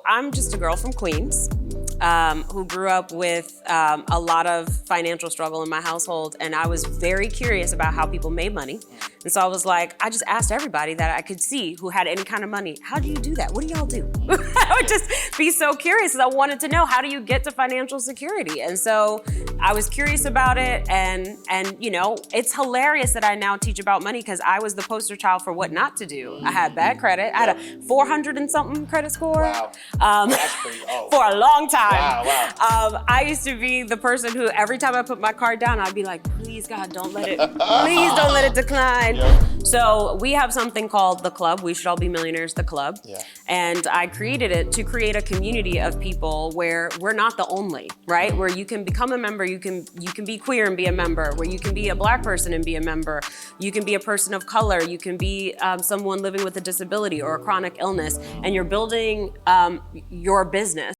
I'm just a girl from Queens who grew up with a lot of financial struggle in my household, and I was very curious about how people made money. And so I was like, I just asked everybody that I could see who had any kind of money, how do you do that? What do y'all do? I would just be so curious, because I wanted to know, how do you get to financial security? And so I was curious about it, and you know, it's hilarious that I now teach about money, because I was the poster child for what not to do. I had bad credit. I had a 400 and something credit score. Wow. That's pretty old. For a long time. Wow. I used to be the person who, every time I put my card down, I'd be like, please God, don't let it, please don't let it decline. Yep. So we have something called the club. We Should All Be Millionaires, the club. Yeah. And I created it to create a community of people where we're not the only, right? Where you can become a member, you can be queer and be a member, where you can be a Black person and be a member, you can be a person of color, you can be someone living with a disability or a chronic illness, and you're building your business.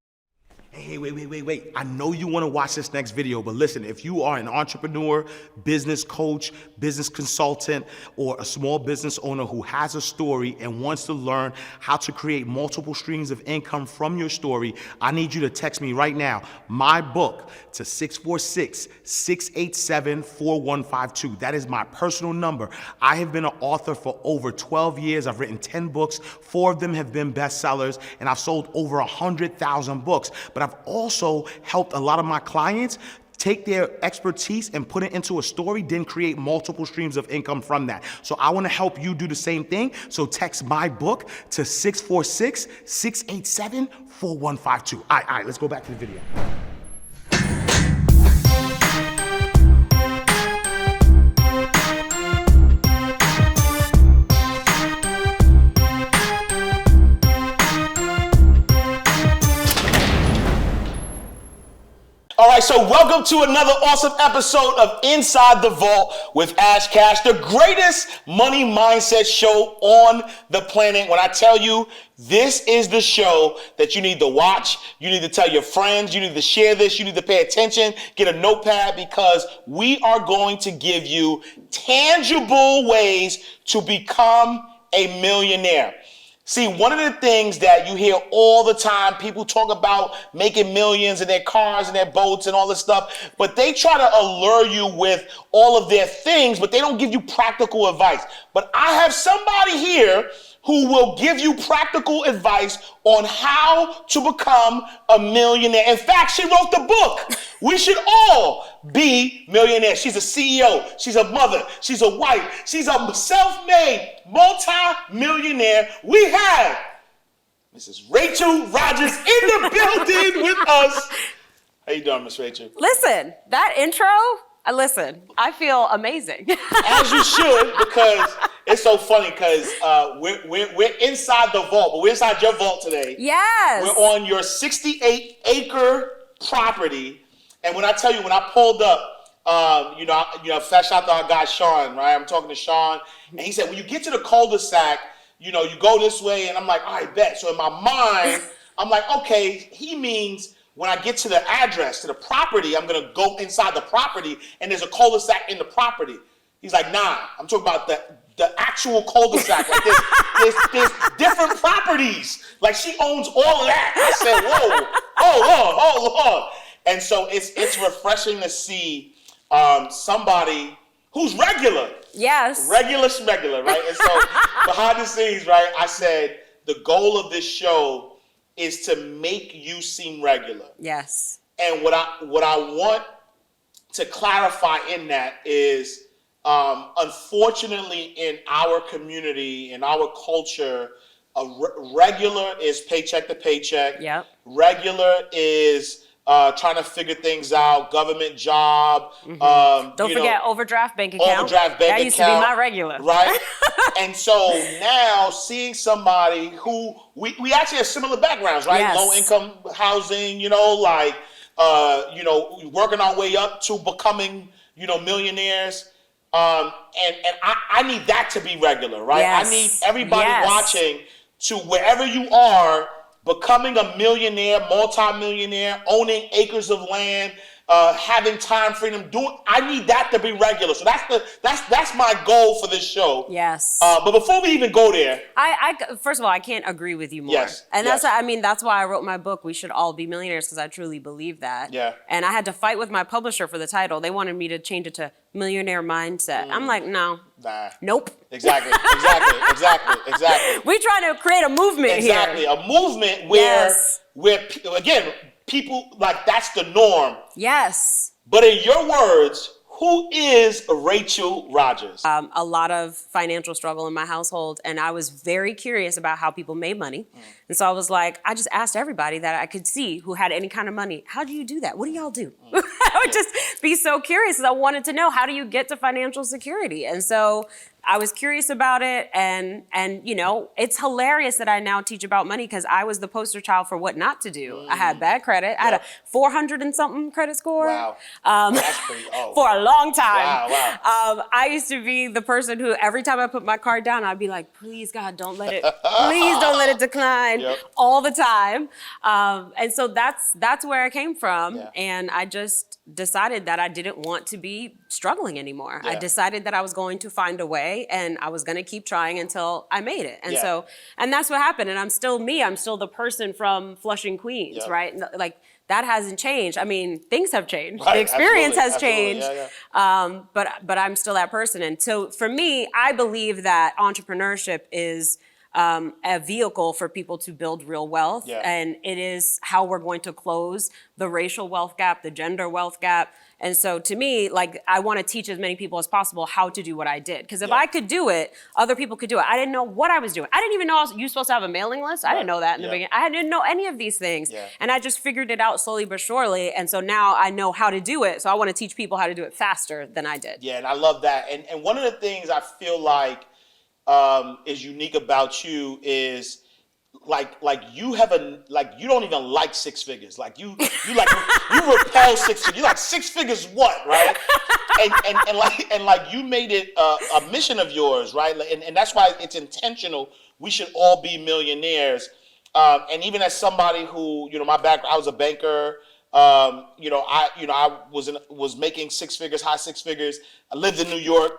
Hey, wait. I know you want to watch this next video, but listen, if you are an entrepreneur, business coach, business consultant, or a small business owner who has a story and wants to learn how to create multiple streams of income from your story, I need you to text me right now, my book, to 646-687-4152. That is my personal number. I have been an author for over 12 years. I've written 10 books. 4 of them have been bestsellers, and I've sold over 100,000 books. But I've also helped a lot of my clients take their expertise and put it into a story, then create multiple streams of income from that. So I want to help you do the same thing. So text my book to 646-687-4152. All right, let's go back to the video. All right, so welcome to another awesome episode of Inside the Vault with Ash Cash, the greatest money mindset show on the planet. When I tell you, this is the show that you need to watch, you need to tell your friends, you need to share this, you need to pay attention, get a notepad, because we are going to give you tangible ways to become a millionaire. See, one of the things that you hear all the time, people talk about making millions in their cars and their boats and all this stuff, but they try to allure you with all of their things, but they don't give you practical advice. But I have somebody here who will give you practical advice on how to become a millionaire. In fact, she wrote the book, We Should All Be Millionaires. She's a CEO, she's a mother, she's a wife, she's a self-made multi-millionaire. We have Mrs. Rachel Rodgers in the building with us. How you doing, Miss Rachel? Listen, that intro, I feel amazing. As you should, because it's so funny, because we're inside the vault, but we're inside your vault today. Yes. We're on your 68-acre property, and when I tell you, when I pulled up, shout out to our guy Sean, right? I'm talking to Sean, and he said, when you get to the cul-de-sac, you go this way, and I'm like, all right, bet. So in my mind, I'm like, okay, he means when I get to the address, to the property, I'm gonna go inside the property, and there's a cul-de-sac in the property. He's like, nah, I'm talking about the actual cul-de-sac. Like there's different properties. Like she owns all of that. I said, whoa, hold on. And so it's refreshing to see somebody who's regular. Yes. Regular, right? And so behind the scenes, right, I said the goal of this show is to make you seem regular. Yes. And what I want to clarify in that is, unfortunately, in our community, in our culture, regular is paycheck to paycheck. Yep. Regular is trying to figure things out, government job. Mm-hmm. Don't forget overdraft bank account. That used to be my regular. Right? And so now seeing somebody who, we actually have similar backgrounds, right? Yes. Low income housing, working our way up to becoming, millionaires. And I need that to be regular, right? Yes. I need everybody watching to, wherever you are, becoming a millionaire, multi-millionaire, owning acres of land, having time freedom. I need that to be regular. So that's my goal for this show. Yes. But before we even go there, I first of all, I can't agree with you more. Yes, And yes. that's why I wrote my book, We Should All Be Millionaires, because I truly believe that. Yeah. And I had to fight with my publisher for the title. They wanted me to change it to Millionaire Mindset. I'm like, no. Nah. Nope. Exactly. We're trying to create a movement here. Exactly. A movement where, Yes. again, people, like, that's the norm. Yes. But in your words, who is Rachel Rodgers? A lot of financial struggle in my household, and I was very curious about how people made money. And so I was like, I just asked everybody that I could see who had any kind of money, how do you do that? What do y'all do? I would just be so curious, because I wanted to know, how do you get to financial security? And so I was curious about it, and you know, it's hilarious that I now teach about money, because I was the poster child for what not to do. I had bad credit. I had a 400 and something credit score. Wow. That's pretty, for a long time. Wow. I used to be the person who, every time I put my card down, I'd be like, please God, don't let it, please don't let it decline. Yep. All the time. And so that's where I came from. Yeah. And I just decided that I didn't want to be struggling anymore. Yeah. I decided that I was going to find a way, and I was going to keep trying until I made it. And Yeah. so, and that's what happened. And I'm still me. I'm still the person from Flushing, Queens, Yep. right? Like, that hasn't changed. I mean, things have changed. Right, The experience absolutely, has absolutely, changed. yeah. But I'm still that person. And so for me, I believe that entrepreneurship is a vehicle for people to build real wealth. Yeah. And it is how we're going to close the racial wealth gap, the gender wealth gap. And so to me, like, I want to teach as many people as possible how to do what I did. Because if I could do it, other people could do it. I didn't know what I was doing. I didn't even know you were supposed to have a mailing list. I didn't know that in the beginning. I didn't know any of these things. Yeah. And I just figured it out slowly but surely. And so now I know how to do it. So I want to teach people how to do it faster than I did. Yeah, and I love that. And one of the things I feel like is unique about you is like you have you don't even like six figures. Like you repel six figures. You like six figures what, right? and like you made it a mission of yours, right? And that's why it's intentional. We should all be millionaires. And even as somebody who, you know, my background, I was a banker. I was making six figures, high six figures. I lived in New York.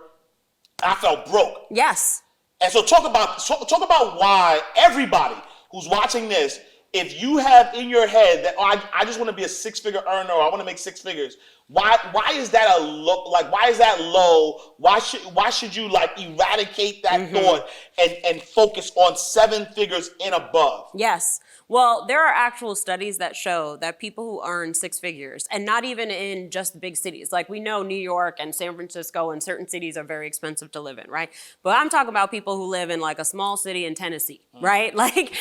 I felt broke. Yes. And so talk about why everybody who's watching this, if you have in your head that I just want to be a six-figure earner, or I want to make six figures, why is that why is that low? Why should you like eradicate that thought and focus on seven figures and above? Yes. Well, there are actual studies that show that people who earn six figures, and not even in just big cities, like we know New York and San Francisco and certain cities are very expensive to live in, right? But I'm talking about people who live in like a small city in Tennessee, right? Like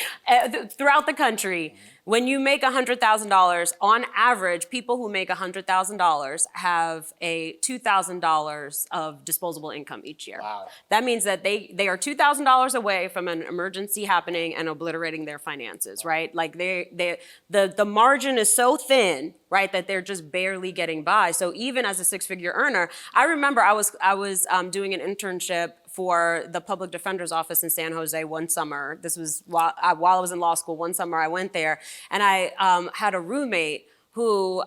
throughout the country, when you make $100,000, on average, people who make $100,000 have a $2,000 of disposable income each year. Wow. That means that they are $2,000 away from an emergency happening and obliterating their finances, right? Like the margin is so thin, right, that they're just barely getting by. So even as a six-figure earner, I remember I was doing an internship for the public defender's office in San Jose one summer. This was while I was in law school. One summer I went there, and I had a roommate who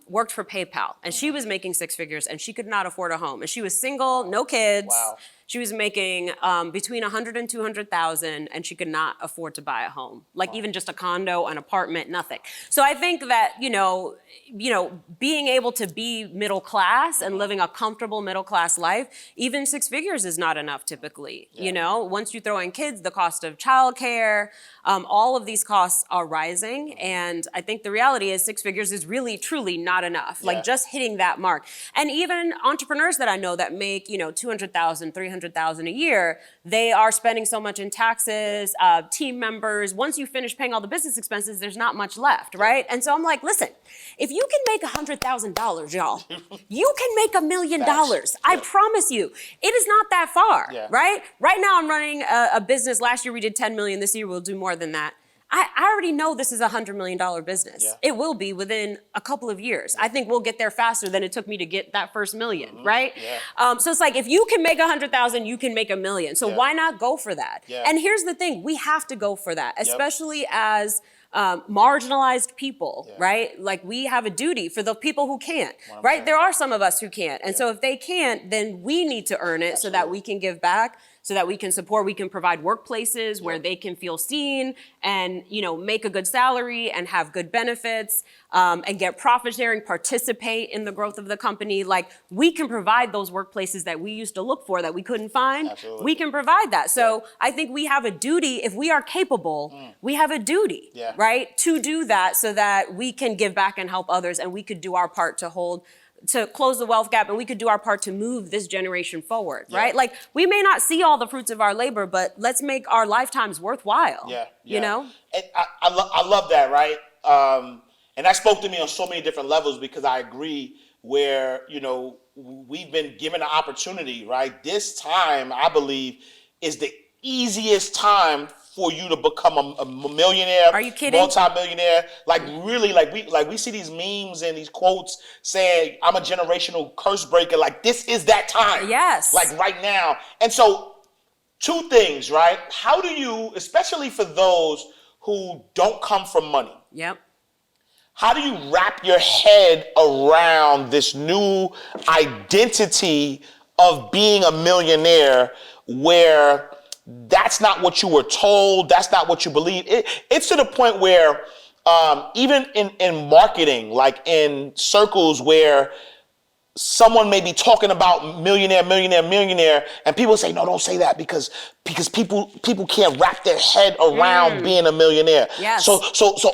worked for PayPal, and she was making six figures, and she could not afford a home, and she was single, no kids. Wow. She was making between 100 and 200,000, and she could not afford to buy a home, like even just a condo, an apartment, nothing. So I think that you know, being able to be middle class and living a comfortable middle class life, even six figures is not enough typically. Yeah. You know, once you throw in kids, the cost of childcare, all of these costs are rising, and I think the reality is six figures is really truly not enough. Yeah. Like just hitting that mark, and even entrepreneurs that I know that make 200,000, 300,000 a year, they are spending so much in taxes, team members. Once you finish paying all the business expenses, there's not much left, right? And so I'm like, listen, if you can make $100,000, y'all, you can make $1 million. I promise you, it is not that far, right? Right now I'm running a business. Last year we did 10 million. This year we'll do more than that. I already know this is a $100 million business. Yeah. It will be within a couple of years. I think we'll get there faster than it took me to get that first million, right? Yeah. So it's like, if you can make 100,000, you can make $1 million. So why not go for that? Yeah. And here's the thing, we have to go for that, especially as marginalized people, right? Like we have a duty for the people who can't, right? There are some of us who can't. And so if they can't, then we need to earn it so that we can give back, so that we can support, we can provide workplaces where they can feel seen and, you know, make a good salary and have good benefits, and get profit sharing, participate in the growth of the company. Like we can provide those workplaces that we used to look for that we couldn't find. We can provide that. So I think we have a duty, if we are capable, we have a duty, right, to do that so that we can give back and help others, and we could do our part to close the wealth gap, and we could do our part to move this generation forward, right? Like we may not see all the fruits of our labor, but let's make our lifetimes worthwhile. You know? And I love that, right? And that spoke to me on so many different levels, because I agree where, you know, we've been given an opportunity, right? This time, I believe, is the easiest time for you to become a millionaire. Are you kidding? Multi-millionaire. Like really, we see these memes and these quotes saying, I'm a generational curse breaker. Like this is that time. Yes. Like right now. And so 2 things, right? How do you, especially for those who don't come from money. How do you wrap your head around this new identity of being a millionaire, where that's not what you were told, that's not what you believe? It's to the point where even in marketing, like in circles where someone may be talking about millionaire, and people say, no, don't say that because people can't wrap their head around being a millionaire. So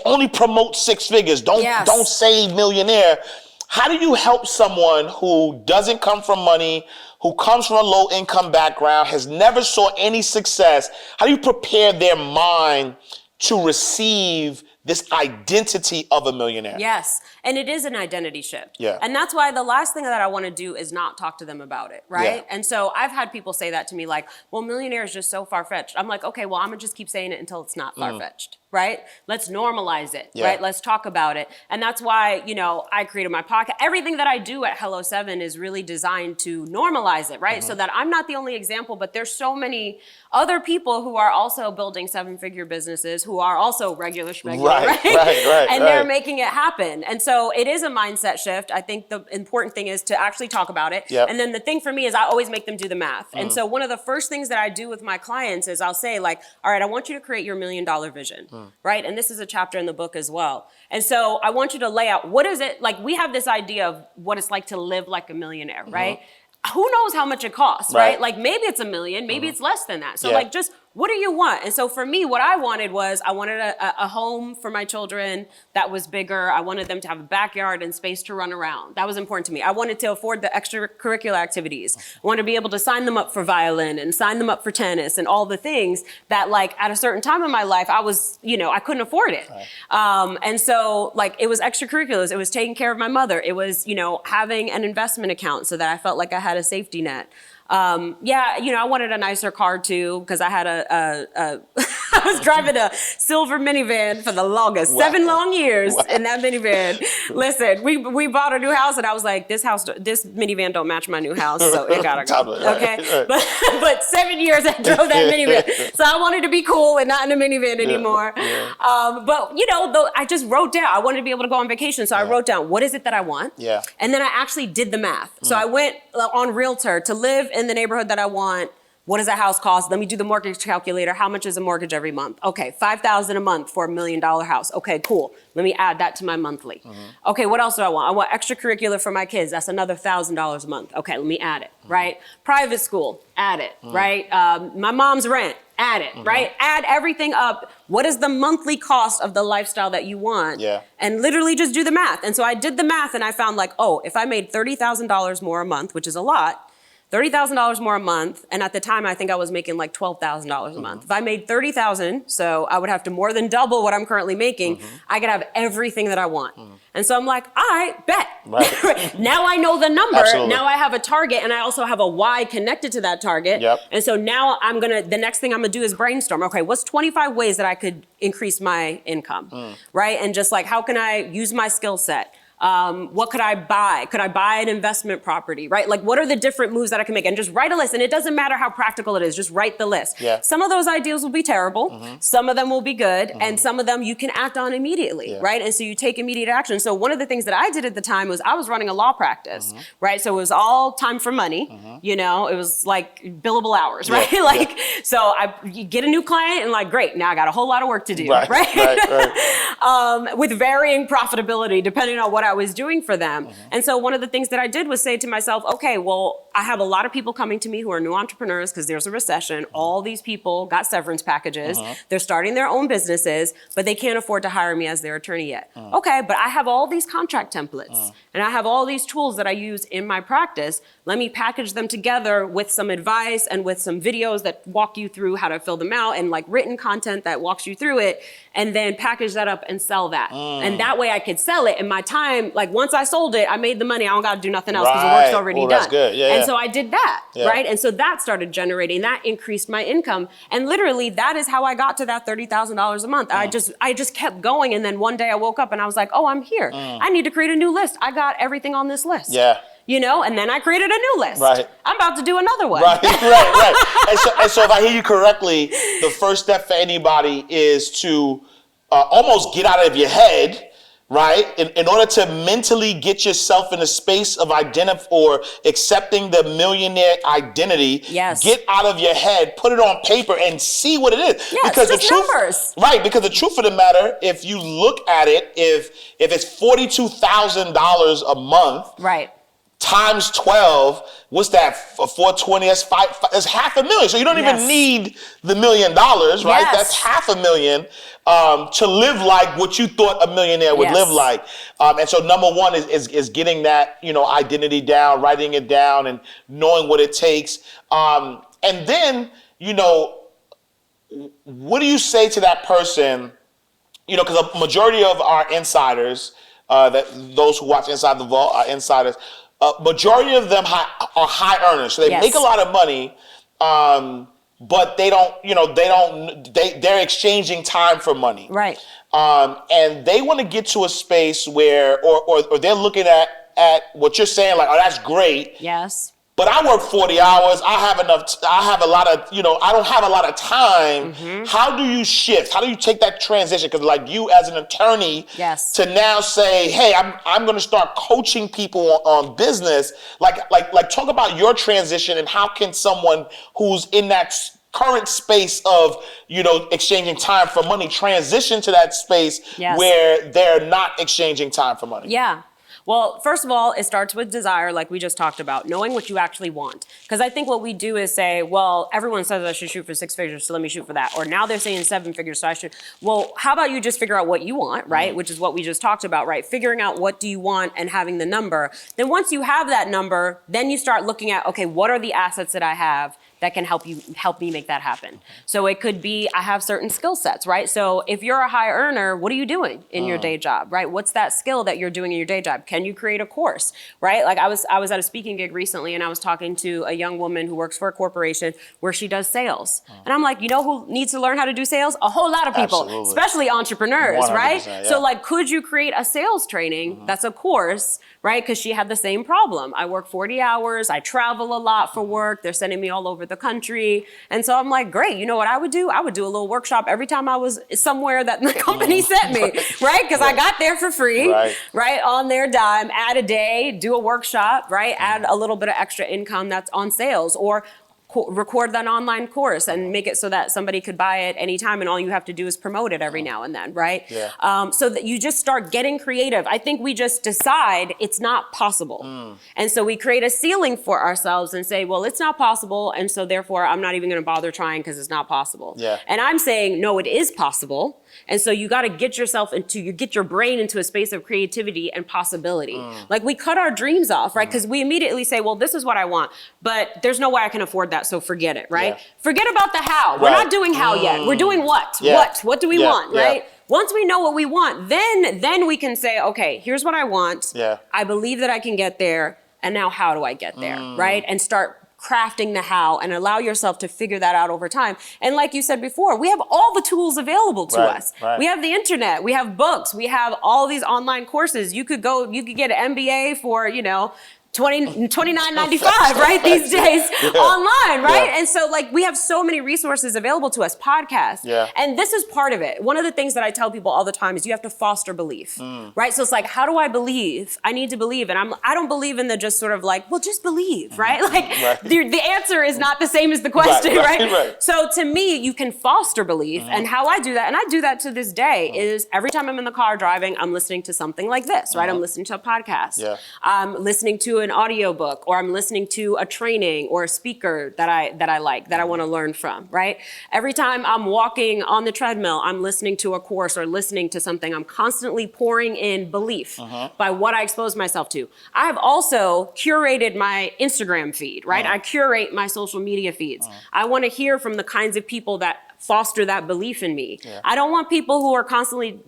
only promote 6 figures. Don't say millionaire. How do you help someone who doesn't come from money, who comes from a low income background, has never saw any success? How do you prepare their mind to receive this identity of a millionaire? Yes, and it is an identity shift. Yeah. And that's why the last thing that I want to do is not talk to them about it, right? Yeah. And so I've had people say that to me, like, well, millionaire is just so far-fetched. I'm like, okay, well, I'm gonna just keep saying it until it's not far-fetched, right? Let's normalize it, right? Let's talk about it. And that's why, you know, I created my podcast. Everything that I do at Hello 7 is really designed to normalize it, right? So that I'm not the only example, but there's so many other people who are also building 7-figure businesses, who are also regular schmegular, right? And they're making it happen. And so it is a mindset shift. I think the important thing is to actually talk about it. And then the thing for me is I always make them do the math. And so one of the first things that I do with my clients is I'll say, like, all right, I want you to create your $1 million vision, right? And this is a chapter in the book as well. And so I want you to lay out, what is it, like we have this idea of what it's like to live like a millionaire, right? Who knows how much it costs, right? Like maybe it's $1 million, maybe it's less than that. So like just, what do you want? And so for me, what I wanted was, I wanted a home for my children that was bigger. I wanted them to have a backyard and space to run around. That was important to me. I wanted to afford the extracurricular activities. I wanted to be able to sign them up for violin and sign them up for tennis and all the things that, like, at a certain time in my life, I was, you know, I couldn't afford it. And so like it was extracurriculars. It was taking care of my mother. It was, you know, having an investment account so that I felt like I had a safety net. Yeah, you know, I wanted a nicer car too, because I had I was driving a silver minivan for the longest, 7 long years in that minivan. Listen, we bought a new house, and I was like, this minivan don't match my new house, so it gotta go. Okay, but 7 years I drove that minivan, so I wanted to be cool and not in a minivan anymore. But you know, though, I just wrote down, I wanted to be able to go on vacation, so I wrote down, what is it that I want? And then I actually did the math. So I went on Realtor to live in the neighborhood that I want. What does a house cost? Let me do the mortgage calculator. How much is a mortgage every month? Okay, $5,000 a month for $1 million house. Okay, cool. Let me add that to my monthly. Okay, what else do I want? I want extracurricular for my kids. That's another $1,000 a month. Okay, let me add it, right? Private school, add it, right? My mom's rent, add it, right? Add everything up. What is the monthly cost of the lifestyle that you want? And literally just do the math. And so I did the math, and I found, like, oh, if I made $30,000 more a month, which is a lot, $30,000 more a month, and at the time I think I was making like $12,000 a month. If I made $30,000, so I would have to more than double what I'm currently making, I could have everything that I want. And so I'm like, all right, bet. Now I know the number. Now I have a target, and I also have a why connected to that target. And so now the next thing I'm gonna do is brainstorm. Okay, what's 25 ways that I could increase my income, right? And just like, how can I use my skill set? What could I buy? Could I buy an investment property, right? Like, what are the different moves that I can make? And just write a list. And it doesn't matter how practical it is, just write the list. Yeah. Some of those ideas will be terrible. Some of them will be good. And some of them you can act on immediately, right? And so you take immediate action. So one of the things that I did at the time was I was running a law practice, right? So it was all time for money, you know, it was like billable hours, right? Like, so you get a new client and like, great, now I got a whole lot of work to do, right? With varying profitability, depending on what I was doing for them. And so one of the things that I did was say to myself, okay, well, I have a lot of people coming to me who are new entrepreneurs because there's a recession. All these people got severance packages. They're starting their own businesses, but they can't afford to hire me as their attorney yet. Okay, but I have all these contract templates and I have all these tools that I use in my practice. Let me package them together with some advice and with some videos that walk you through how to fill them out and like written content that walks you through it, and then package that up and sell that. And that way I could sell it in my time. Like once I sold it, I made the money. I don't got to do nothing else because the work's already done. That's good. And so I did that, right? And so that started generating, that increased my income. And literally that is how I got to that $30,000 a month. I just kept going. And then one day I woke up and I was like, oh, I'm here. I need to create a new list. I got everything on this list. You know, and then I created a new list. I'm about to do another one. And so if I hear you correctly, the first step for anybody is to almost get out of your head, right? In order to mentally get yourself in a space of or accepting the millionaire identity, get out of your head, put it on paper and see what it is. Because the truth, numbers. Because the truth of the matter, if you look at it, if it's $42,000 a month, times 12, what's that? 420, that's $500,000. So you don't even need the $1 million, right? That's $500,000 to live like what you thought a millionaire would live like. And so number one is getting that, you know, identity down, writing it down and knowing what it takes. And then, you know, what do you say to that person? You know, because a majority of our insiders, those who watch Inside the Vault are insiders. Majority of them are high earners, so they make a lot of money, but they don't, you know, they're exchanging time for money, and they want to get to a space where, or they're looking at what you're saying, like, oh, that's great, but I work 40 hours. I have a lot of, you know, I don't have a lot of time. How do you shift? How do you take that transition? Because like you as an attorney, to now say, hey, I'm going to start coaching people on business. Like talk about your transition and how can someone who's in that current space of, you know, exchanging time for money transition to that space where they're not exchanging time for money? Well, first of all, it starts with desire, like we just talked about, knowing what you actually want. Because I think what we do is say, well, everyone says I should shoot for 6 figures, so let me shoot for that. Or now they're saying 7 figures, so I should. Well, how about you just figure out what you want, right? Which is what we just talked about, right? Figuring out what do you want and having the number. Then once you have that number, then you start looking at, okay, what are the assets that I have that can help me make that happen? So it could be, I have certain skill sets, right? So if you're a high earner, what are you doing in your day job, right? What's that skill that you're doing in your day job? Can you create a course, right? Like I was at a speaking gig recently and I was talking to a young woman who works for a corporation where she does sales. And I'm like, you know who needs to learn how to do sales? A whole lot of people, especially entrepreneurs, right? So like, could you create a sales training that's a course, right? Because she had the same problem. I work 40 hours, I travel a lot for work, they're sending me all over the country. And so I'm like, great, you know what I would do? I would do a little workshop every time I was somewhere that the company sent me, right? Because I got there for free, right? On their dime, add a day, do a workshop, right? Add a little bit of extra income that's on sales, or record that online course and make it so that somebody could buy it anytime and all you have to do is promote it every now and then, right? So that you just start getting creative. I think we just decide it's not possible. And so we create a ceiling for ourselves and say, well, it's not possible, and so therefore I'm not even gonna bother trying because it's not possible. And I'm saying, no, it is possible. And so you got to get your brain into a space of creativity and possibility. Like we cut our dreams off, right? Because we immediately say, well, this is what I want, but there's no way I can afford that, so forget it, right? Forget about the how. We're not doing how yet. We're doing what? What do we want, right? Once we know what we want, then we can say, okay, here's what I want. I believe that I can get there. And now how do I get there, right? And start crafting the how and allow yourself to figure that out over time. And like you said before, we have all the tools available to us. Right. We have the internet, we have books, we have all these online courses. You could get an MBA for, $29.95, right? These days online, right? Yeah. And so like we have so many resources available to us, podcasts. Yeah. And this is part of it. One of the things that I tell people all the time is you have to foster belief, right? So it's like, how do I believe? I need to believe. And I don't believe in the just sort of like, well, just believe, right? Like the answer is not the same as the question, right? So to me, you can foster belief. And how I do that, and I do that to this day, is every time I'm in the car driving, I'm listening to something like this, right? I'm listening to a podcast. Yeah. I'm listening to an audiobook, or I'm listening to a training or a speaker that I like, that I want to learn from, right? Every time I'm walking on the treadmill, I'm listening to a course or listening to something. I'm constantly pouring in belief by what I expose myself to. I have also curated my Instagram feed, right? I curate my social media feeds. I want to hear from the kinds of people that foster that belief in me. Yeah. I don't want people who are constantly,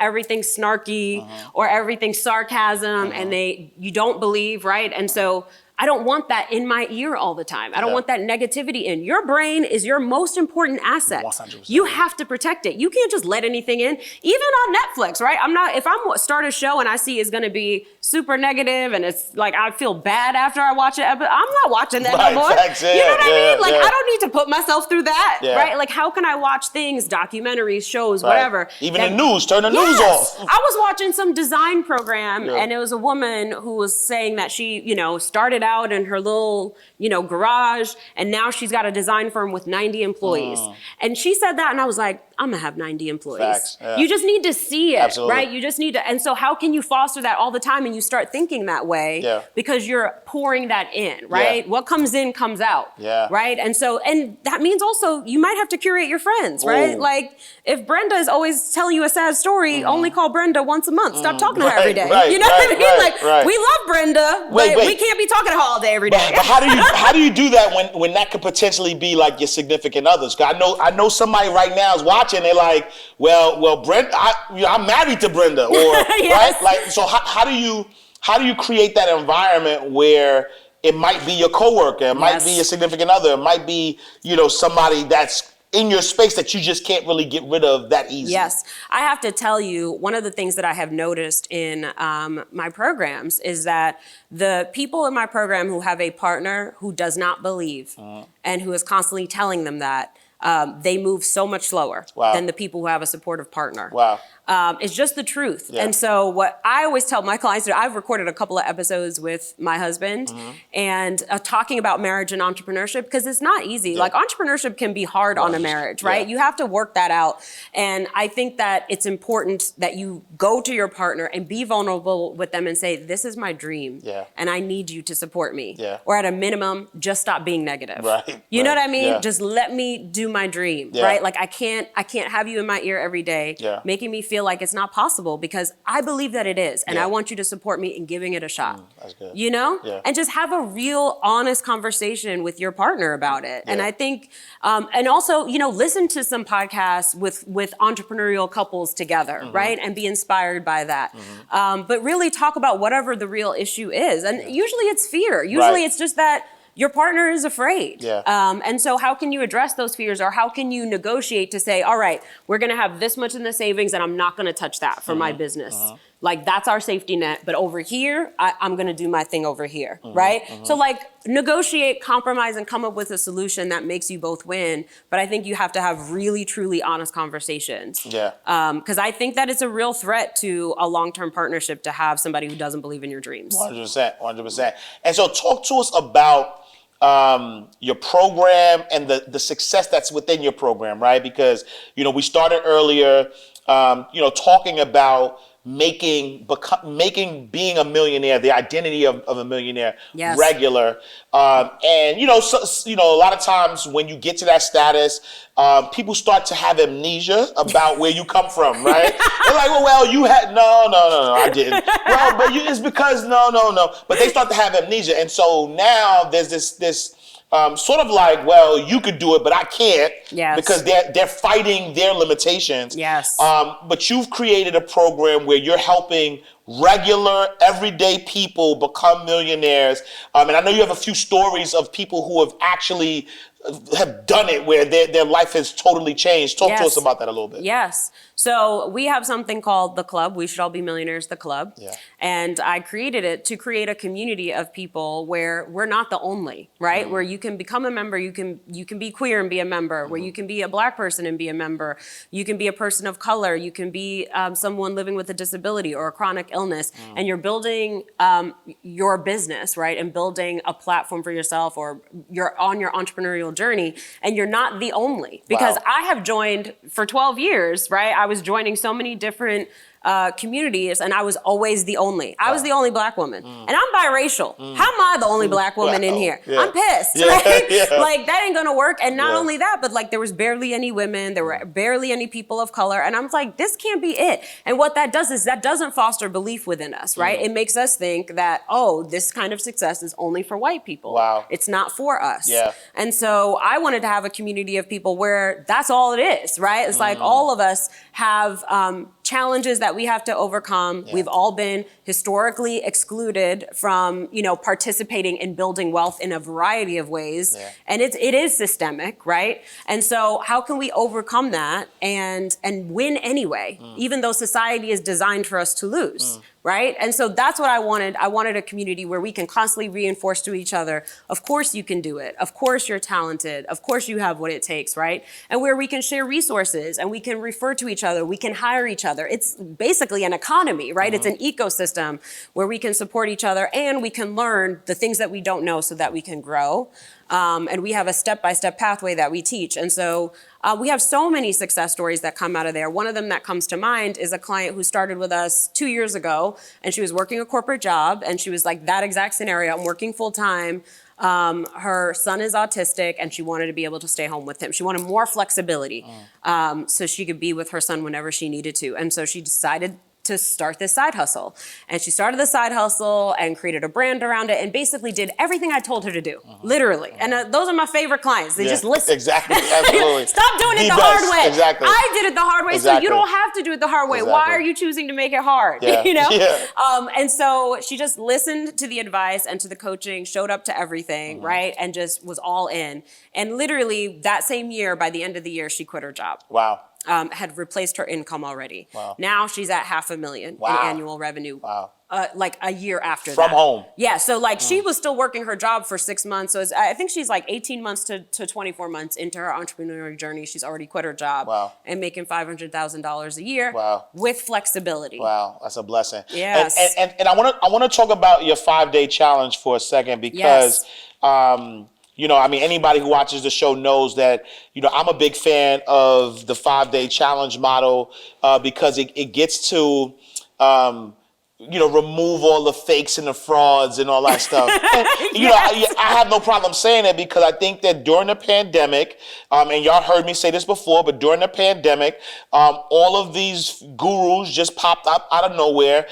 everything's snarky or everything's sarcasm and you don't believe, right? And so I don't want that in my ear all the time. I don't want that negativity in. Your brain is your most important asset. 100%. You have to protect it. You can't just let anything in. Even on Netflix, right? If I'm start a show and I see it's gonna be super negative and it's like I feel bad after I watch it, but I'm not watching that no more. Facts, you know what I mean? Like I don't need to put myself through that, right? Like how can I watch things, documentaries, shows, whatever. Even the news, turn the news off. I was watching some design program and it was a woman who was saying that she, started out in her little, garage, and now she's got a design firm with 90 employees. And she said that, and I was like, I'm gonna have 90 employees. Facts, yeah. You just need to see it, Absolutely. right? You just need to, and so how can you foster that all the time and you start thinking that way because you're pouring that in, right? What comes in comes out, right? And so, and that means also you might have to curate your friends, right? Like if Brenda is always telling you a sad story, only call Brenda once a month. Stop talking to her every day. You know what I mean? We love Brenda, but we can't be talking to her all day every day. But how do you do that when that could potentially be like your significant others? 'Cause I know somebody right now is watching. They're like, well, Brenda, I'm married to Brenda, or right? Like, so how do you create that environment where it might be your coworker, it might be your significant other, it might be somebody that's in your space that you just can't really get rid of that easy? Yes. I have to tell you, one of the things that I have noticed in my programs is that the people in my program who have a partner who does not believe and who is constantly telling them that, they move so much slower than the people who have a supportive partner. It's just the truth. And so what I always tell my clients, I've recorded a couple of episodes with my husband and talking about marriage and entrepreneurship, because it's not easy. Like entrepreneurship can be hard on a marriage, right? You have to work that out. And I think that it's important that you go to your partner and be vulnerable with them and say, this is my dream and I need you to support me. Or at a minimum, just stop being negative. You know what I mean? Just let me do my dream, right? Like I can't have you in my ear every day making me feel like it's not possible, because I believe that it is, and I want you to support me in giving it a shot. That's good. And just have a real honest conversation with your partner about it. And I think, and also, listen to some podcasts with entrepreneurial couples together, right? And be inspired by that. But really talk about whatever the real issue is. And usually it's fear. Usually it's just that your partner is afraid. And so how can you address those fears, or how can you negotiate to say, all right, we're gonna have this much in the savings and I'm not gonna touch that for my business. Like that's our safety net, but over here, I'm gonna do my thing over here, right? So like negotiate, compromise, and come up with a solution that makes you both win. But I think you have to have really, truly honest conversations. Because I think that it's a real threat to a long-term partnership to have somebody who doesn't believe in your dreams. 100%. And so talk to us about your program and the success that's within your program, right? Because, we started earlier, talking about making being a millionaire, the identity of a millionaire, regular. And, a lot of times when you get to that status, people start to have amnesia about where you come from, right? They're like, well, you had, no, I didn't. Well, but it's because, no. But they start to have amnesia. And so now there's this sort of like, well, you could do it, but I can't. Yes. Because they're fighting their limitations. Yes. But you've created a program where you're helping regular, everyday people become millionaires. And I know you have a few stories of people who have actually have done it where their life has totally changed. Talk to us about that a little bit. Yes. So we have something called The Club. We Should All Be Millionaires, The Club. Yeah. And I created it to create a community of people where we're not the only, right? Where you can become a member, you can be queer and be a member, where you can be a Black person and be a member, you can be a person of color, you can be someone living with a disability or a chronic illness, and you're building your business, right? And building a platform for yourself, or you're on your entrepreneurial journey, and you're not the only. Because I have joined for 12 years, right? I was joining so many different communities, and I was always the only. I was the only Black woman, and I'm biracial. How am I the only Black woman in here? I'm pissed, right? Like, that ain't gonna work. And not only that, but like, there was barely any women, there were barely any people of color, and I'm like, this can't be it. And what that does is that doesn't foster belief within us, right? It makes us think that, oh, this kind of success is only for white people. It's not for us. And so I wanted to have a community of people where that's all it is, right? It's like, all of us have challenges that we have to overcome. We've all been historically excluded from, participating in building wealth in a variety of ways. And it is systemic, right? And so how can we overcome that and win anyway, even though society is designed for us to lose? Right? And so that's what I wanted. I wanted a community where we can constantly reinforce to each other, of course you can do it. Of course you're talented. Of course you have what it takes, right? And where we can share resources and we can refer to each other. We can hire each other. It's basically an economy, right? It's an ecosystem where we can support each other and we can learn the things that we don't know so that we can grow. And we have a step-by-step pathway that we teach. And so we have so many success stories that come out of there. One of them that comes to mind is a client who started with us 2 years ago, and she was working a corporate job, and she was like, that exact scenario, I'm working full-time. Her son is autistic, and she wanted to be able to stay home with him. She wanted more flexibility so she could be with her son whenever she needed to. And so she decided to start this side hustle. And she started the side hustle and created a brand around it and basically did everything I told her to do, literally. And those are my favorite clients. They just listen. Exactly, absolutely. Stop doing it the hard way. Exactly. I did it the hard way, so you don't have to do it the hard way. Why are you choosing to make it hard? And so she just listened to the advice and to the coaching, showed up to everything, right? And just was all in. And literally that same year, by the end of the year, she quit her job. Had replaced her income already. Now she's at $500,000 in annual revenue. Like a year after that. From home. Yeah, so like she was still working her job for 6 months. So I think she's like 18 months to 24 months into her entrepreneurial journey. She's already quit her job and making $500,000 a year with flexibility. Wow, that's a blessing. Yes. And I want to talk about your 5-day challenge for a second because anybody who watches the show knows that, I'm a big fan of the 5-day challenge model because it gets to, remove all the fakes and the frauds and all that stuff. And, I have no problem saying it because I think that during the pandemic, and y'all heard me say this before, but during the pandemic, all of these gurus just popped up out of nowhere.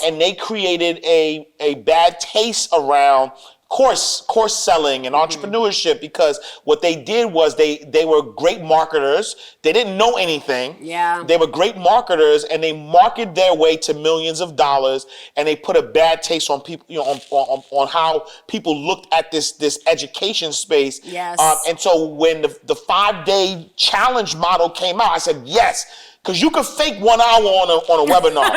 And they created a bad taste around course selling and entrepreneurship because what they did was they were great marketers. They didn't know anything. They were great marketers and they marketed their way to millions of dollars and they put a bad taste on people, on how people looked at this education space. And so when the 5-day challenge model came out, I said, yes. Because you could fake 1 hour on a webinar,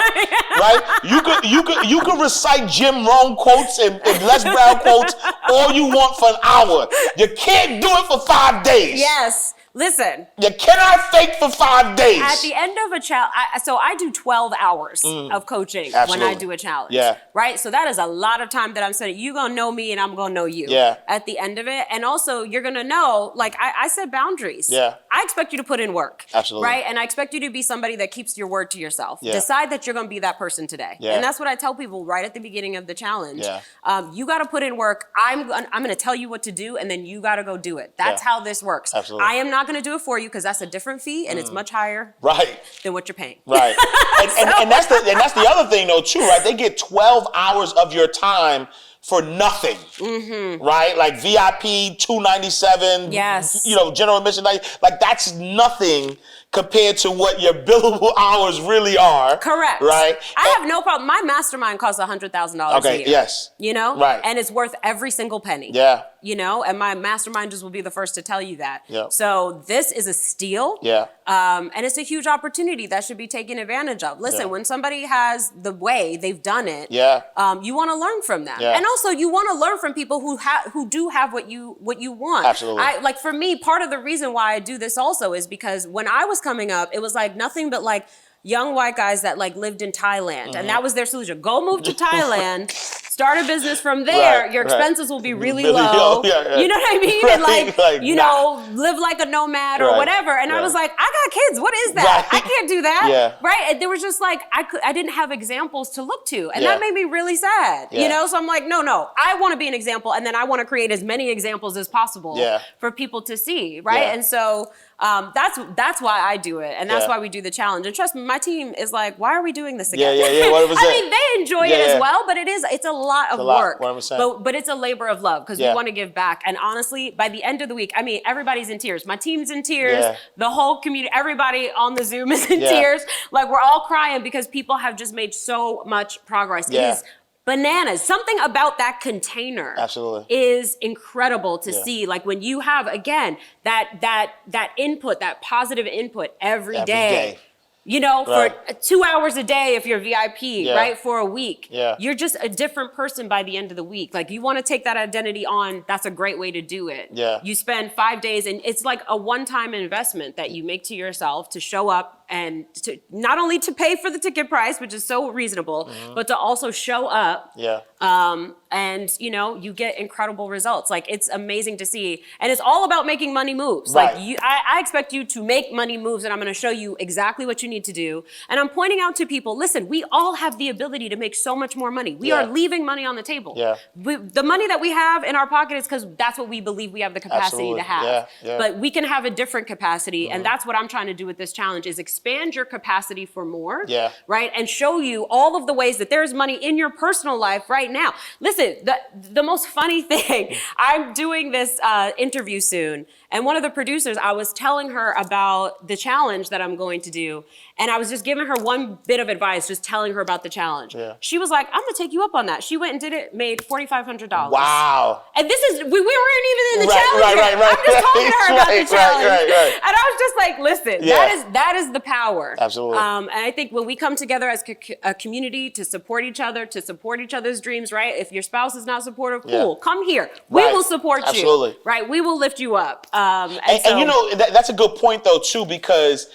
right? You could recite Jim Rohn quotes and Les Brown quotes all you want for an hour. You can't do it for 5 days. Listen. You cannot fake for 5 days. At the end of a challenge, so I do 12 hours of coaching when I do a challenge. Right? So that is a lot of time that I'm saying, you're going to know me and I'm going to know you at the end of it. And also you're going to know, like I said, boundaries. I expect you to put in work. Right? And I expect you to be somebody that keeps your word to yourself. Decide that you're going to be that person today. And that's what I tell people right at the beginning of the challenge. You got to put in work. I'm going to tell you what to do and then you got to go do it. That's how this works. I am not going to do it for you because that's a different fee and it's much higher than what you're paying. And that's the other thing though too, right? They get 12 hours of your time for nothing, right? Like VIP $297, Yes. general admission, like that's nothing compared to what your billable hours really are. Correct. Right? I have no problem. My mastermind costs $100,000 a year. Yes. Right. And it's worth every single penny. Yeah. And my masterminders will be the first to tell you that. Yep. So this is a steal. Yeah. And it's a huge opportunity that should be taken advantage of. Listen, when somebody has the way they've done it, you want to learn from them. Yeah. And also you want to learn from people who do have what you want. Absolutely. Like for me, part of the reason why I do this also is because when I was coming up, it was like nothing but like young white guys that like lived in Thailand. And that was their solution. Go move to Thailand, start a business from there. Right, your expenses will be really low. low. You know what I mean? And live like a nomad or whatever. And I was like, I got kids. What is that? I can't do that. Yeah. Right? And there was just like, I didn't have examples to look to. And that made me really sad. So I'm like, no, I want to be an example. And then I want to create as many examples as possible for people to see. Right? Yeah. And so that's why I do it. And that's why we do the challenge. And trust me, my team is like, why are we doing this again? Yeah. What was I that? mean, they enjoy it as well, but it's a lot of work. 100%. But it's a labor of love because we want to give back. And honestly, by the end of the week, I mean, everybody's in tears. My team's in tears. Yeah. The whole community, everybody on the Zoom is in tears. Like we're all crying because people have just made so much progress. It is bananas. Something about that container is incredible to see. Like when you have, again, that input, that positive input every day. For 2 hours a day if you're VIP, right? For a week. You're just a different person by the end of the week. Like you want to take that identity on, that's a great way to do it. You spend 5 days and it's like a one-time investment that you make to yourself to show up and to not only to pay for the ticket price, which is so reasonable, but to also show up. And you get incredible results. Like it's amazing to see. And it's all about making money moves. Like I expect you to make money moves and I'm going to show you exactly what you need to do. And I'm pointing out to people, listen, we all have the ability to make so much more money. We are leaving money on the table. The money that we have in our pocket is because that's what we believe we have the capacity to have. But we can have a different capacity. And that's what I'm trying to do with this challenge is expand your capacity for more. Right? And show you all of the ways that there's money in your personal life right now. Listen, the most funny thing, I'm doing this interview soon. And one of the producers, I was telling her about the challenge that I'm going to do. And I was just giving her one bit of advice, just telling her about the challenge. She was like, I'm going to take you up on that. She went and did it, made $4,500. Wow. And this is, we weren't even in the challenge yet. I'm just talking to her about the challenge. And I was just like, listen, that is the power. Absolutely. And I think when we come together as a community to support each other, to support each other's dreams, right? If your spouse is not supportive, cool, come here. We will support you. Absolutely. Right? We will lift you up. And that's a good point though too, because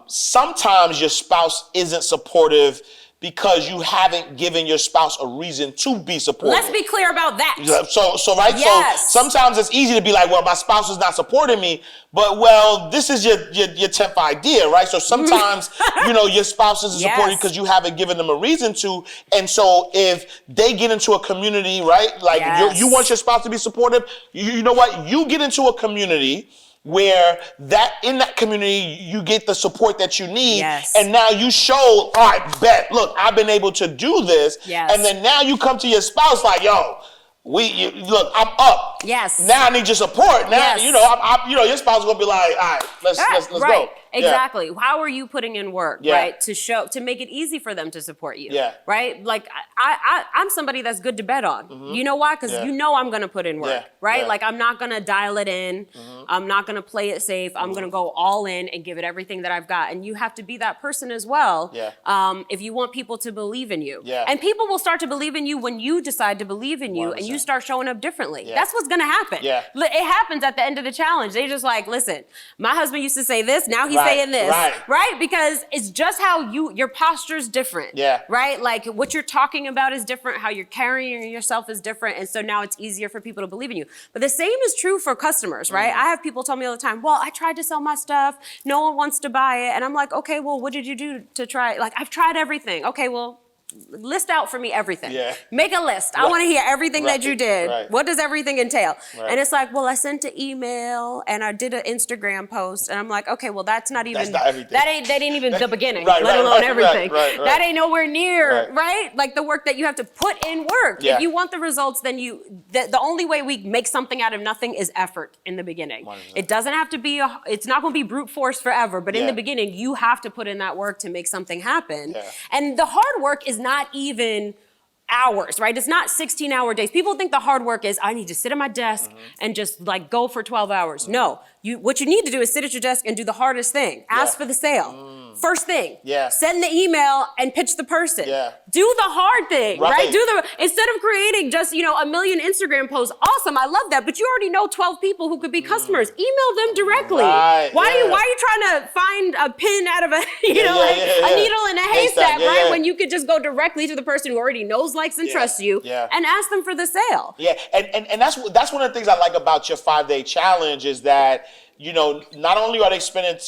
sometimes your spouse isn't supportive because you haven't given your spouse a reason to be supportive. Let's be clear about that. So sometimes it's easy to be like, well, my spouse is not supporting me, but this is your 10th idea, right? So sometimes, your spouse isn't supporting you because you haven't given them a reason to. And so if they get into a community, right? Like you want your spouse to be supportive, you know what? You get into a community where in that community you get the support that you need, and now you show, all right, bet, look, I've been able to do this, and then now you come to your spouse like, yo, look, I'm up. Now I need your support. Now your spouse is gonna be like, all right, let's go. Exactly. How are you putting in work, right? To make it easy for them to support you. Right? Like I'm somebody that's good to bet on. You know why? Because I'm gonna put in work. Right? Like I'm not gonna dial it in. I'm not gonna play it safe. I'm gonna go all in and give it everything that I've got. And you have to be that person as well. If you want people to believe in you. And people will start to believe in you when you decide to believe in you 100%. And you start showing up differently. That's what's gonna happen. It happens at the end of the challenge. They just like, listen, my husband used to say this, now he's saying this, right? Because it's just how your posture's different, right? Like what you're talking about is different, how you're carrying yourself is different, and so now it's easier for people to believe in you. But the same is true for customers, right? I have people tell me all the time, well, I tried to sell my stuff, no one wants to buy it, and I'm like, okay, well, what did you do to try? Like, I've tried everything. Okay, well, list out for me everything. Yeah. Make a list. I want to hear everything that you did. Right. What does everything entail? Right. And it's like, well, I sent an email and I did an Instagram post, and I'm like, okay, well, that's not even, That's not everything. that ain't even the beginning, Right, let right, alone right, everything. right, right. That ain't nowhere near, Right. Like the work that you have to put in work. Yeah. If you want the results, then the only way we make something out of nothing is effort in the beginning. 100%. It doesn't have to be, it's not going to be brute force forever, but in the beginning, you have to put in that work to make something happen. Yeah. And the hard work is not even hours, right? It's not 16-hour days. People think the hard work is, I need to sit at my desk and just like go for 12 hours. No, what you need to do is sit at your desk and do the hardest thing. Ask for the sale. First thing. Yeah. Send the email and pitch the person. Yeah. Do the hard thing, right? Instead of creating just, a million Instagram posts. Awesome, I love that. But you already know 12 people who could be customers. Email them directly. Right, Why are you trying to find a pin out of a, a needle in a haystack, right? When you could just go directly to the person who already knows, likes, and trusts you and ask them for the sale. Yeah, and that's one of the things I like about your 5-day challenge is that, not only are they spending,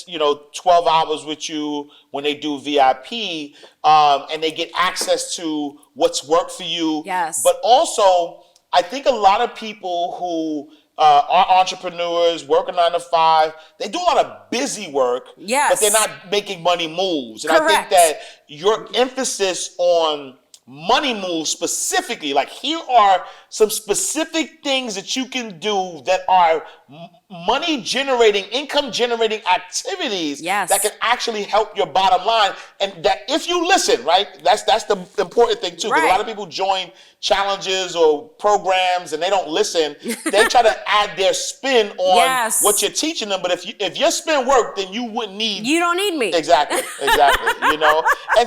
12 hours with you when they do VIP, and they get access to what's worked for you. Yes. But also, I think a lot of people who are entrepreneurs, work a 9 to 5, they do a lot of busy work, but they're not making money moves. And I think that your emphasis on money moves specifically, like here are some specific things that you can do that are money generating, income generating activities that can actually help your bottom line. And that if you listen, right, that's the important thing too. Because a lot of people join challenges or programs and they don't listen. They try to add their spin on what you're teaching them. But if your spin worked, then you don't need me. Exactly. And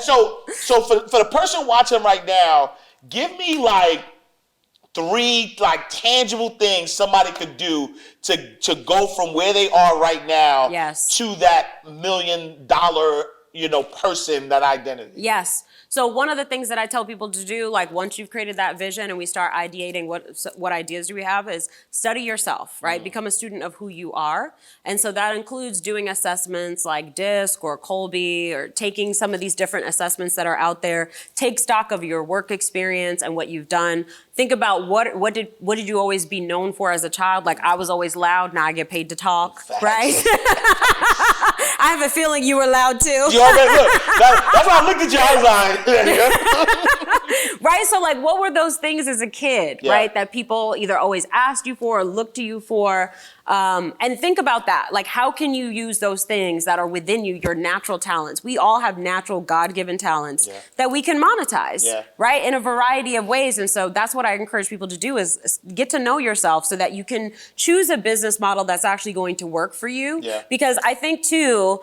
so for the person watching right now, give me like 3 like tangible things somebody could do to go from where they are right now to that $1 million person, that identity. Yes. So one of the things that I tell people to do, like once you've created that vision and we start ideating what ideas do we have, is study yourself, right? Become a student of who you are. And so that includes doing assessments like DISC or Colby, or taking some of these different assessments that are out there. Take stock of your work experience and what you've done. Think about what did you always be known for as a child? Like, I was always loud, now I get paid to talk, right? I have a feeling you were loud too. You already look. That's why I looked at you. I was like, right? So like, what were those things as a kid, right? That people either always asked you for or looked to you for. And think about that. Like, how can you use those things that are within you, your natural talents? We all have natural God-given talents that we can monetize, right? In a variety of ways. And so that's what I encourage people to do, is get to know yourself so that you can choose a business model that's actually going to work for you. Because I think too,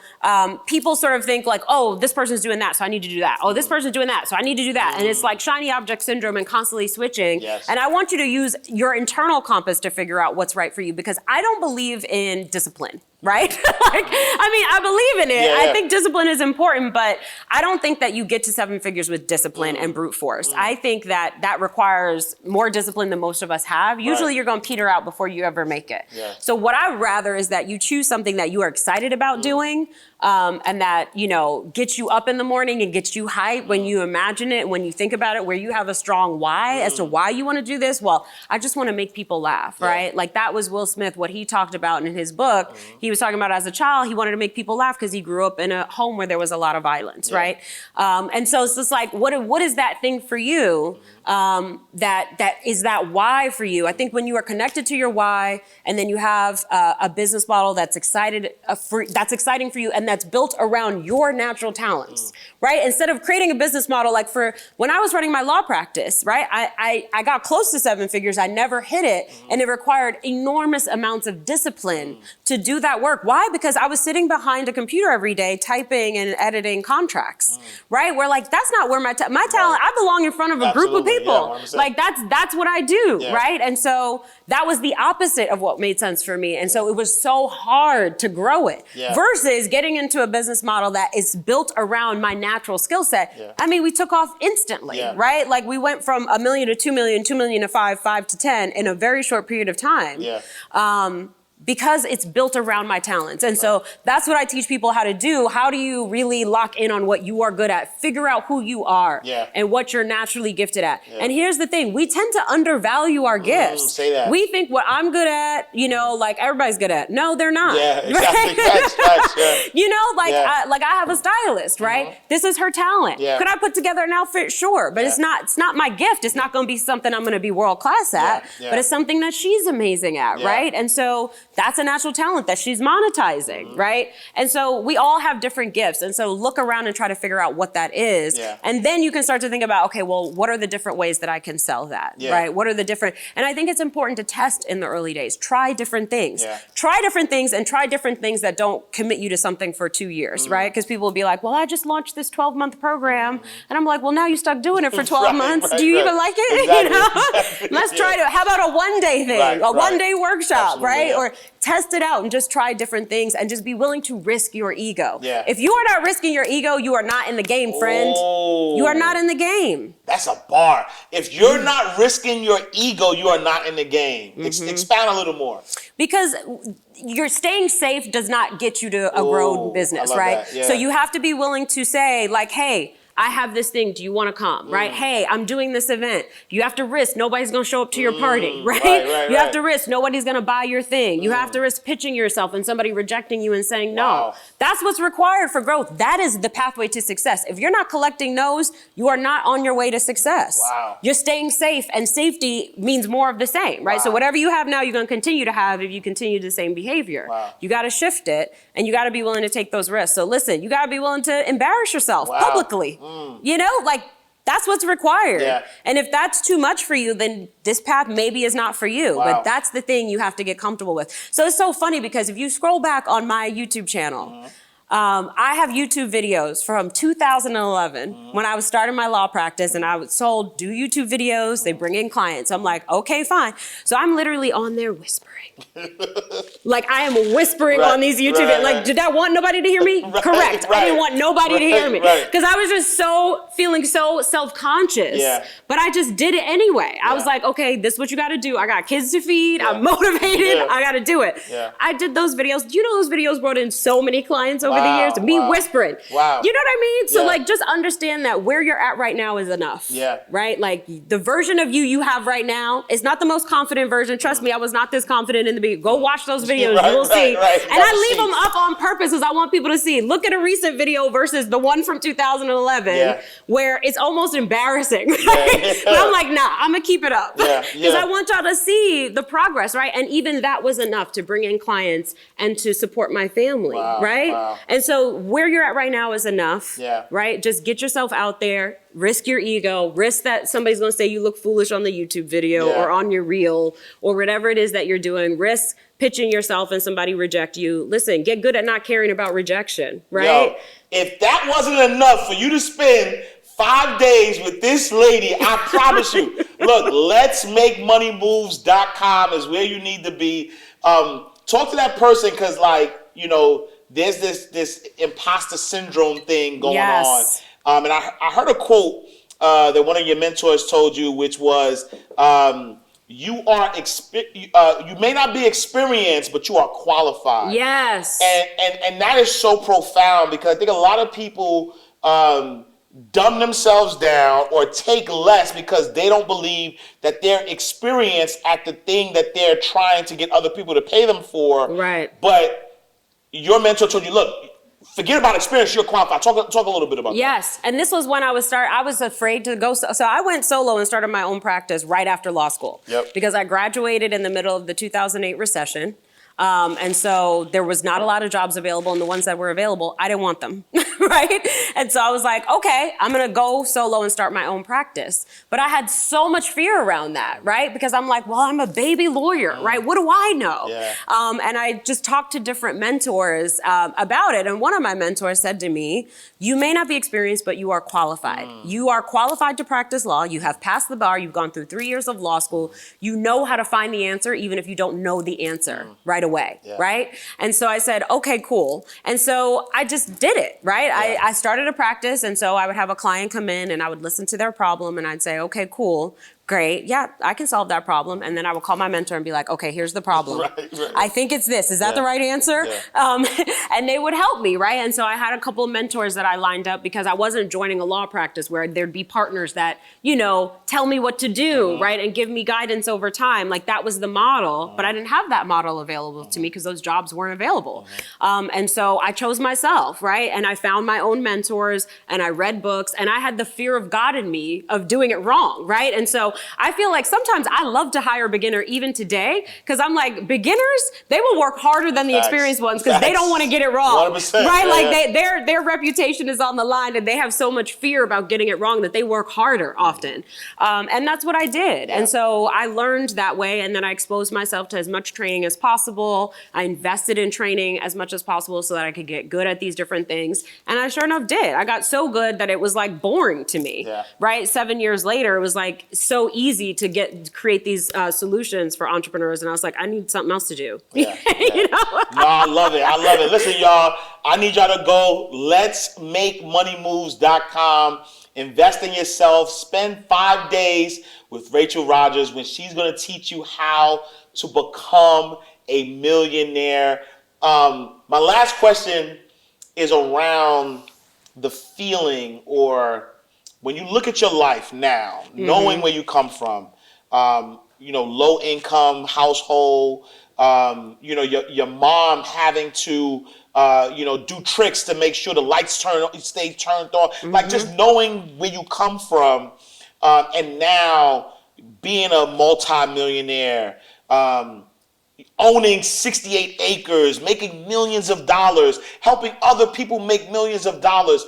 people sort of think like, oh, this person's doing that, so I need to do that. Oh, this person's doing that, so I need to do that. And it's like shiny object syndrome and constantly switching. And I want you to use your internal compass to figure out what's right for you, because I don't believe in discipline, right? I believe in it. I think discipline is important, but I don't think that you get to 7 figures with discipline and brute force. I think that requires more discipline than most of us have. Usually you're going to peter out before you ever make it. So what I'd rather is that you choose something that you are excited about doing, and that, gets you up in the morning and gets you hyped when you imagine it, when you think about it, where you have a strong why as to why you want to do this. Well, I just want to make people laugh, right? Like, that was Will Smith, what he talked about in his book. He was talking about, as a child, he wanted to make people laugh because he grew up in a home where there was a lot of violence, right? And so it's just like, what is that thing for you that is that why for you? I think when you are connected to your why, and then you have a business model that's exciting for you, and that's built around your natural talents, right? Instead of creating a business model, like for when I was running my law practice, right? I got close to 7 figures. I never hit it. And it required enormous amounts of discipline to do that work. Why? Because I was sitting behind a computer every day, typing and editing contracts, right? Where like, that's not where my talent, I belong in front of a group of people. Like, that's what I do, right? And so that was the opposite of what made sense for me. And so it was so hard to grow it versus getting into a business model that is built around my natural skill set. I mean, we took off instantly, right? Like, we went from $1 million to $2 million, $2 million to 5, 5 to 10 in a very short period of time. because it's built around my talents. And so that's what I teach people how to do. How do you really lock in on what you are good at? Figure out who you are and what you're naturally gifted at. And here's the thing, we tend to undervalue our gifts. Say that. We think what I'm good at, you know, like everybody's good at. No, they're not. Yeah, exactly. Facts, You know, like, I have a stylist, right? This is her talent. Could I put together an outfit? Sure, but it's not my gift. It's not going to be something I'm going to be world class at, but it's something that she's amazing at, right? And so that's a natural talent that she's monetizing, right? And so we all have different gifts. And so look around and try to figure out what that is. And then you can start to think about, okay, well, what are the different ways that I can sell that, right? What are the different, and I think it's important to test in the early days. Try different things. Try different things and try different things that don't commit you to something for 2 years, right? Because people will be like, well, I just launched this 12-month program. And I'm like, well, now you stuck doing it for 12 months. Do you even like it? Exactly, you know? Let's try to, how about a one-day thing, a one-day workshop, right? Or test it out and just try different things and just be willing to risk your ego. If you are not risking your ego, you are not in the game, friend. You are not in the game. That's a bar. If you're not risking your ego, you are not in the game. Expound a little more. Because you're staying safe does not get you to a grown business, right? So you have to be willing to say, like, hey, I have this thing, do you want to come, right? Hey, I'm doing this event. You have to risk, nobody's going to show up to your party, right? You have to risk, nobody's going to buy your thing. You have to risk pitching yourself and somebody rejecting you and saying no. That's what's required for growth. That is the pathway to success. If you're not collecting no's, you are not on your way to success. You're staying safe, and safety means more of the same, right? So whatever you have now, you're going to continue to have if you continue the same behavior. You got to shift it, and you got to be willing to take those risks. So listen, you got to be willing to embarrass yourself publicly. You know, like that's what's required. And if that's too much for you, then this path maybe is not for you. But that's the thing you have to get comfortable with. So it's so funny because if you scroll back on my YouTube channel, I have YouTube videos from 2011 when I was starting my law practice, and I was told, do YouTube videos, they bring in clients. I'm like, okay, fine. So I'm literally on there whispering. Like I am whispering on these YouTube videos. Like, did I want nobody to hear me? Correct. I didn't want nobody to hear me. Because I was just feeling so self-conscious. But I just did it anyway. I was like, okay, this is what you got to do. I got kids to feed. I'm motivated. I got to do it. I did those videos. Do you know those videos brought in so many clients over the years? Me whispering. You know what I mean? So like, just understand that where you're at right now is enough. Right? Like the version of you have right now is not the most confident version. Trust me, I was not this confident in the beginning. Go watch those videos. You will see. And I leave them up on purpose because I want people to see. Look at a recent video versus the one from 2011 where it's almost embarrassing. Right? But I'm like, nah, I'm going to keep it up. Because I want y'all to see the progress, right? And even that was enough to bring in clients and to support my family, right? And so where you're at right now is enough, right? Just get yourself out there, risk your ego, risk that somebody's going to say you look foolish on the YouTube video or on your reel or whatever it is that you're doing. Risk pitching yourself and somebody reject you. Listen, get good at not caring about rejection, right? Yo, if that wasn't enough for you to spend 5 days with this lady, I promise you. Look, letsmakemoneymoves.com is where you need to be. Talk to that person because, like, you know, there's this imposter syndrome thing going on. And I heard a quote that one of your mentors told you, which was, you may not be experienced, but you are qualified. And that is so profound because I think a lot of people dumb themselves down or take less because they don't believe that they're experienced at the thing that they're trying to get other people to pay them for. But your mentor told you, look, forget about experience, you're qualified. Talk a little bit about that. And this was when I was afraid to go. So I went solo and started my own practice right after law school. Because I graduated in the middle of the 2008 recession. And so there was not a lot of jobs available, and the ones that were available, I didn't want them, right? And so I was like, okay, I'm going to go solo and start my own practice. But I had so much fear around that, right? Because I'm like, well, I'm a baby lawyer, right? What do I know? And I just talked to different mentors about it. And one of my mentors said to me, you may not be experienced, but you are qualified. You are qualified to practice law. You have passed the bar. You've gone through 3 years of law school. You know how to find the answer, even if you don't know the answer right away, right? And so I said, okay, cool. And so I just did it, right? I started a practice, and so I would have a client come in and I would listen to their problem and I'd say, okay, cool. Great. Yeah, I can solve that problem. And then I would call my mentor and be like, okay, here's the problem. Right. I think it's this. Is that the right answer? Yeah. And they would help me, right? And so I had a couple of mentors that I lined up because I wasn't joining a law practice where there'd be partners that, tell me what to do, right? And give me guidance over time. Like that was the model, but I didn't have that model available to me because those jobs weren't available. And so I chose myself, right? And I found my own mentors and I read books and I had the fear of God in me of doing it wrong, right? And so I feel like sometimes I love to hire a beginner even today because I'm like, beginners, they will work harder than the experienced ones because they don't want to get it wrong, 100%, right? yeah, Like their reputation is on the line and they have so much fear about getting it wrong that they work harder often. And that's what I did. And so I learned that way and then I exposed myself to as much training as possible. I invested in training as much as possible so that I could get good at these different things. And I sure enough did. I got so good that it was like boring to me, right? 7 years later, it was like so easy to create these solutions for entrepreneurs. And I was like, I need something else to do. No, I love it. I love it. Listen, y'all, I need y'all to go letsmakemoneymoves.com. Invest in yourself. Spend 5 days with Rachel Rodgers when she's going to teach you how to become a millionaire. My last question is around the feeling or when you look at your life now, knowing where you come from, low income household, your mom having to, do tricks to make sure the lights stay turned on, like just knowing where you come from, and now being a multimillionaire, owning 68 acres, making millions of dollars, helping other people make millions of dollars.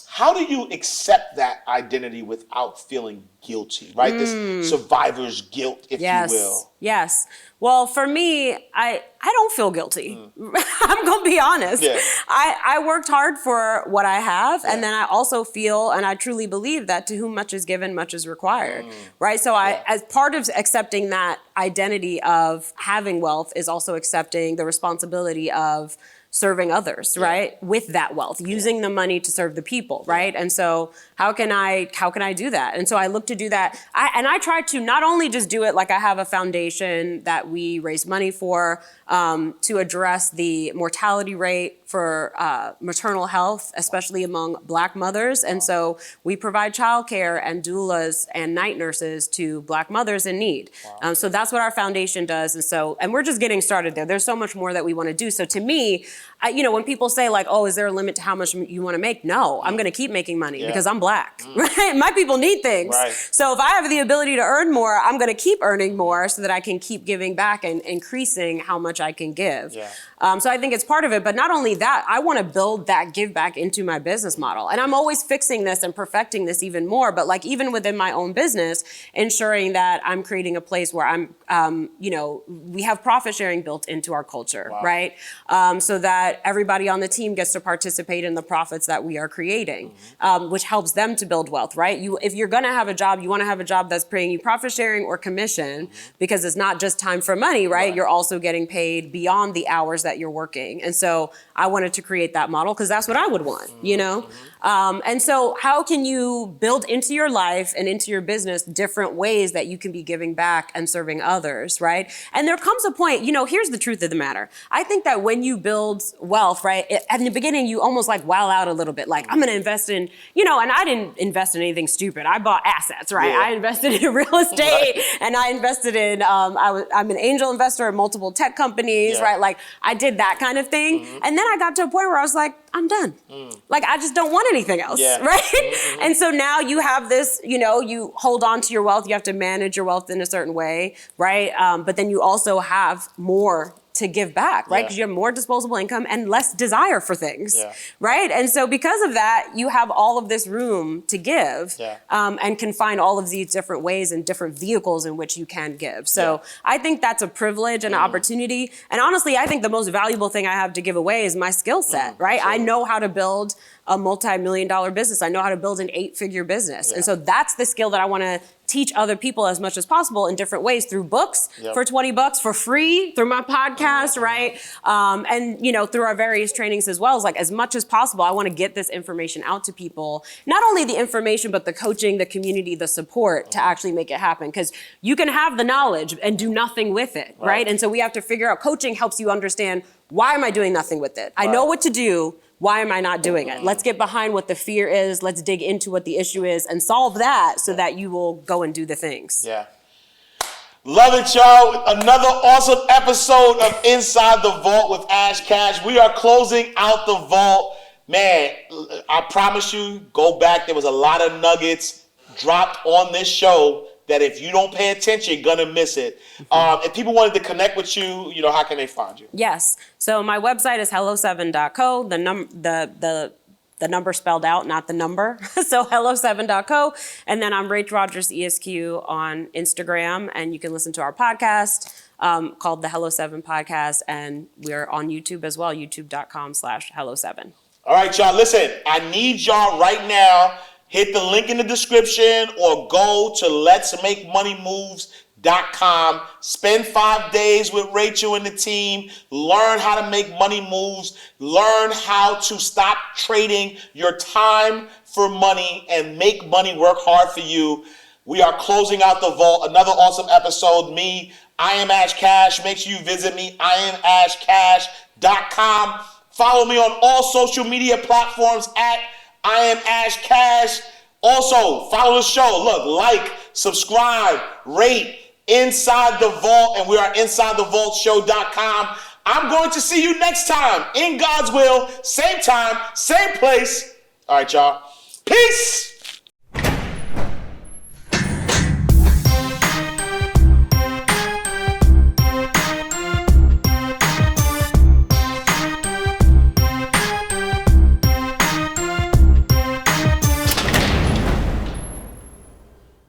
How do you accept that identity without feeling guilty, right? This survivor's guilt, if you will. Yes. Well, for me, I don't feel guilty. I'm going to be honest. Yeah. I worked hard for what I have. And then I also feel, and I truly believe that to whom much is given, much is required, right? So as part of accepting that identity of having wealth is also accepting the responsibility of serving others, right? With that wealth, using the money to serve the people, right? And so how can I do that? And so I look to do that. I try to not only just do it like I have a foundation that we raise money for to address the mortality rate for maternal health, especially among Black mothers. And so we provide childcare and doulas and night nurses to Black mothers in need. So that's what our foundation does. And we're just getting started there. There's so much more that we want to do. So to me, when people say like, oh, is there a limit to how much you want to make? No, I'm going to keep making money because I'm Black, right? My people need things. Right. So if I have the ability to earn more, I'm going to keep earning more so that I can keep giving back and increasing how much I can give. So I think it's part of it. But not only that, I want to build that give back into my business model. And I'm always fixing this and perfecting this even more. But like even within my own business, ensuring that I'm creating a place where I'm, we have profit sharing built into our culture, right? So that everybody on the team gets to participate in the profits that we are creating, which helps them to build wealth, right? If you're going to have a job, you want to have a job that's paying you profit sharing or commission because it's not just time for money, right? You're also getting paid beyond the hours that you're working. And so I wanted to create that model because that's what I would want, And so how can you build into your life and into your business different ways that you can be giving back and serving others, right? And there comes a point, here's the truth of the matter. I think that when you build wealth, right, at the beginning, you almost like wow out a little bit. Like I'm going to invest in, and I didn't invest in anything stupid. I bought assets, right? I invested in real estate and I invested in, I'm an angel investor in multiple tech companies, right? Like I did that kind of thing. And then I got to a point where I was like, I'm done. Like, I just don't want anything else, right? And so now you have this, you hold on to your wealth. You have to manage your wealth in a certain way, right? But then you also have more to give back, right? Because you have more disposable income and less desire for things, right? And so because of that, you have all of this room to give and can find all of these different ways and different vehicles in which you can give. So I think that's a privilege and an opportunity. And honestly, I think the most valuable thing I have to give away is my skill set, right? I know how to build a multi-million-dollar business. I know how to build an 8-figure business. And so that's the skill that I want to teach other people as much as possible in different ways through books for $20 for free, through my podcast, right? And, you know, through our various trainings as well. It's like as much as possible, I want to get this information out to people. Not only the information, but the coaching, the community, the support to actually make it happen. Because you can have the knowledge and do nothing with it, right? And so we have to figure out, coaching helps you understand, why am I doing nothing with it? I know what to do. Why am I not doing it? Let's get behind what the fear is. Let's dig into what the issue is and solve that so that you will go and do the things. Yeah. Love it, y'all. Another awesome episode of Inside the Vault with Ash Cash. We are closing out the vault. Man, I promise you, go back. There was a lot of nuggets dropped on this show that if you don't pay attention, you're going to miss it. If people wanted to connect with you, you know, how can they find you? Yes. So my website is hello7.co. The number spelled out, not the number. So hello7.co. And then I'm Rach Rodgers ESQ on Instagram. And you can listen to our podcast called the Hello 7 Podcast. And we're on YouTube as well, youtube.com/hello7. All right, y'all. Listen, I need y'all right now. Hit the link in the description or go to letsmakemoneymoves.com. Spend 5 days with Rachel and the team. Learn how to make money moves. Learn how to stop trading your time for money and make money work hard for you. We are closing out the vault. Another awesome episode. I am Ash Cash. Make sure you visit me, IamAshCash.com. Follow me on all social media platforms at I am Ash Cash. Also, follow the show. Look, like, subscribe, rate Inside the Vault, and we are InsideTheVaultShow.com. I'm going to see you next time in God's will, same time, same place. All right, y'all. Peace.